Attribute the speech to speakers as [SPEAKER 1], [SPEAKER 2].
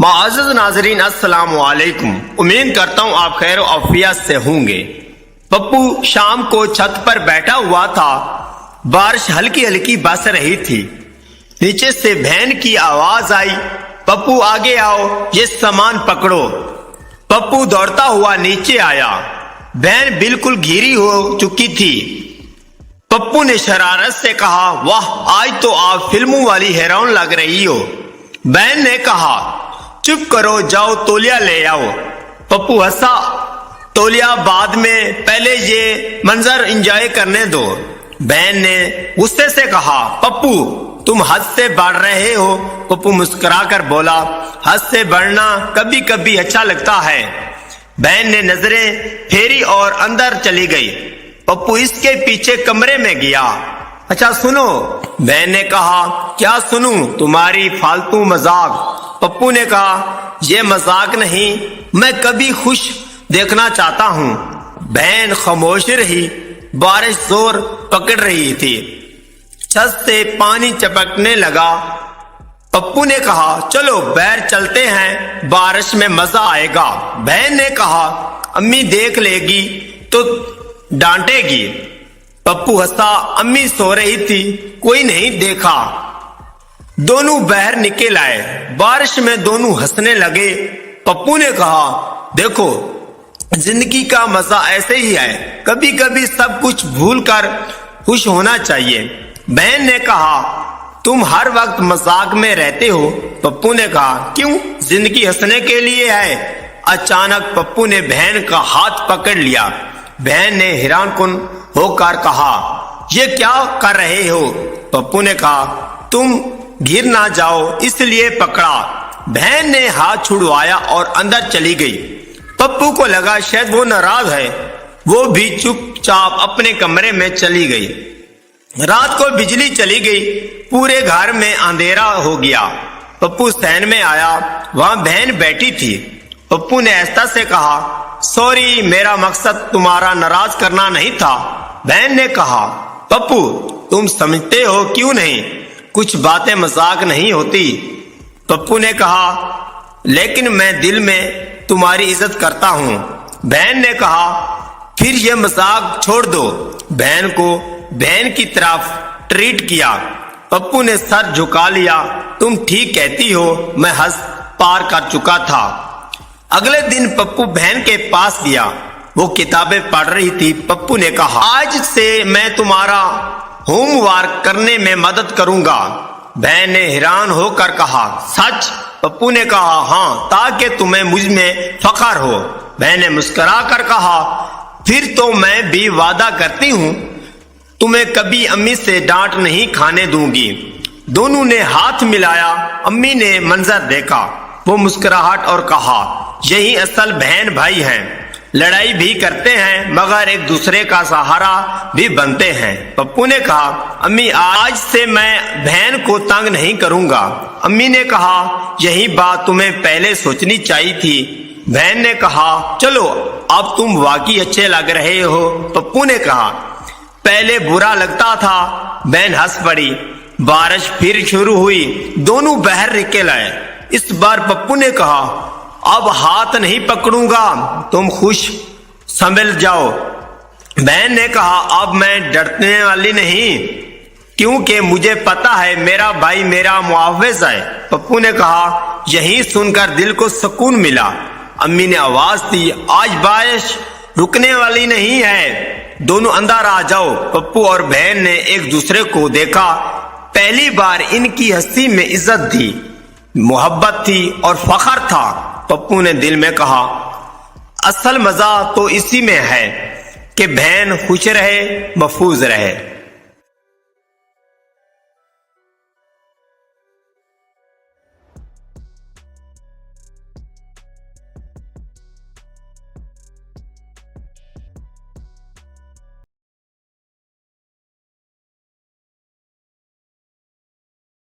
[SPEAKER 1] معزز ناظرین السلام علیکم، امید کرتا ہوں آپ خیر و عافیت سے ہوں گے۔ پپو شام کو چھت پر بیٹھا ہوا تھا، بارش ہلکی ہلکی برس رہی تھی۔ نیچے سے بہن کی آواز آئی، پپو آگے آؤ، یہ سامان پکڑو۔ پپو دوڑتا ہوا نیچے آیا، بہن بالکل گھیری ہو چکی تھی۔ پپو نے شرارت سے کہا، واہ آج تو آپ فلموں والی ہیروئن لگ رہی ہو۔ بہن نے کہا، چپ کرو، جاؤ تولیہ لے آؤ۔ پپو ہنسا، تولیہ بعد میں، پہلے یہ منظر انجوائے کرنے دو۔ بہن نے غصے سے کہا، پپو تم حد سے بڑھ رہے ہو۔ پپو مسکرا کر بولا، حد سے بڑھنا کبھی کبھی اچھا لگتا ہے۔ بہن نے نظریں پھیری اور اندر چلی گئی۔ پپو اس کے پیچھے کمرے میں گیا۔ اچھا سنو، بہن نے کہا، کیا سنوں؟ تمہاری فالتو مذاق۔ پپو نے کہا، یہ مذاق نہیں، میں کبھی خوش دیکھنا چاہتا ہوں۔ بہن خاموش رہی، بارش زور پکڑ رہی تھی، چھت سے پانی چپکنے لگا۔ پپو نے کہا، چلو باہر چلتے ہیں، بارش میں مزہ آئے گا۔ بہن نے کہا، امی دیکھ لے گی تو ڈانٹے گی۔ پپو ہنسا، امی سو رہی تھی، کوئی نہیں دیکھا۔ دونوں باہر نکل آئے، بارش میں دونوں ہنسنے لگے۔ پپو نے کہا، دیکھو زندگی کا مزہ ایسے ہی ہے، کبھی کبھی سب کچھ بھول کر خوش ہونا چاہیے۔ بہن نے کہا، تم ہر وقت مذاق میں رہتے ہو۔ پپو نے کہا، کیوں؟ زندگی ہنسنے کے لیے ہے۔ اچانک پپو نے بہن کا ہاتھ پکڑ لیا۔ بہن نے حیران کن ہو کر کہا، یہ کیا کر رہے ہو؟ پپو نے کہا، تم گر نہ جاؤ اس لیے پکڑا۔ بہن نے ہاتھ چھڑوایا اور اندر چلی گئی۔ پپو کو لگا شاید وہ ناراض ہے، وہ بھی چپ چاپ اپنے کمرے میں چلی گئی۔ رات کو بجلی چلی گئی، پورے گھر میں اندھیرا ہو گیا۔ پپو صحن میں آیا، وہاں بہن بیٹھی تھی۔ پپو نے آہستہ سے کہا، سوری، میرا مقصد تمہارا ناراض کرنا نہیں تھا۔ بہن نے کہا، پپو تم سمجھتے ہو کیوں نہیں، کچھ باتیں مذاق نہیں ہوتی۔ پپو نے کہا، لیکن میں دل میں تمہاری عزت کرتا ہوں۔ بہن نے کہا، پھر یہ مذاق چھوڑ دو۔ بہن کو بہن کی طرف ٹریٹ کیا۔ پپو نے سر جھکا لیا، تم ٹھیک کہتی ہو، میں حد پار کر چکا تھا۔ اگلے دن پپو بہن کے پاس گیا، وہ کتابیں پڑھ رہی تھی۔ پپو نے کہا، آج سے میں تمہارا ہوم ورک کرنے میں مدد کروں گا۔ بہن نے حیران ہو کر کہا، سچ؟ پپو نے کہا، ہاں، تاکہ تمہیں مجھ میں فخر ہو۔ بہن نے مسکرا کر کہا، پھر تو میں بھی وعدہ کرتی ہوں تمہیں کبھی امی سے ڈانٹ نہیں کھانے دوں گی۔ دونوں نے ہاتھ ملایا۔ امی نے منظر دیکھا، وہ مسکراہٹ اور کہا، یہی اصل بہن بھائی ہیں، لڑائی بھی کرتے ہیں مگر ایک دوسرے کا سہارا بھی بنتے ہیں۔ پپو نے کہا، امی آج سے میں بہن کو تنگ نہیں کروں گا۔ امی نے کہا، یہی بات تمہیں پہلے سوچنی چاہیے تھی۔ بہن نے کہا، چلو اب تم واقعی اچھے لگ رہے ہو۔ پپو نے کہا، پہلے برا لگتا تھا۔ بہن ہنس پڑی۔ بارش پھر شروع ہوئی، دونوں باہر نکل آئے۔ اس بار پپو نے کہا، اب ہاتھ نہیں پکڑوں گا، تم خوش سنبھل جاؤ۔ بہن نے کہا، اب میں ڈرنے والی نہیں، کیونکہ مجھے پتا ہے میرا بھائی میرا محافظ ہے۔ پپو نے کہا، یہی سن کر دل کو سکون ملا۔ امی نے آواز دی، آج بارش رکنے والی نہیں ہے، دونوں اندر آ جاؤ۔ پپو اور بہن نے ایک دوسرے کو دیکھا۔ پہلی بار ان کی ہنسی میں عزت تھی، محبت تھی اور فخر تھا۔ پپو نے دل میں کہا، اصل مزہ تو اسی میں ہے کہ بہن خوش رہے، محفوظ رہے۔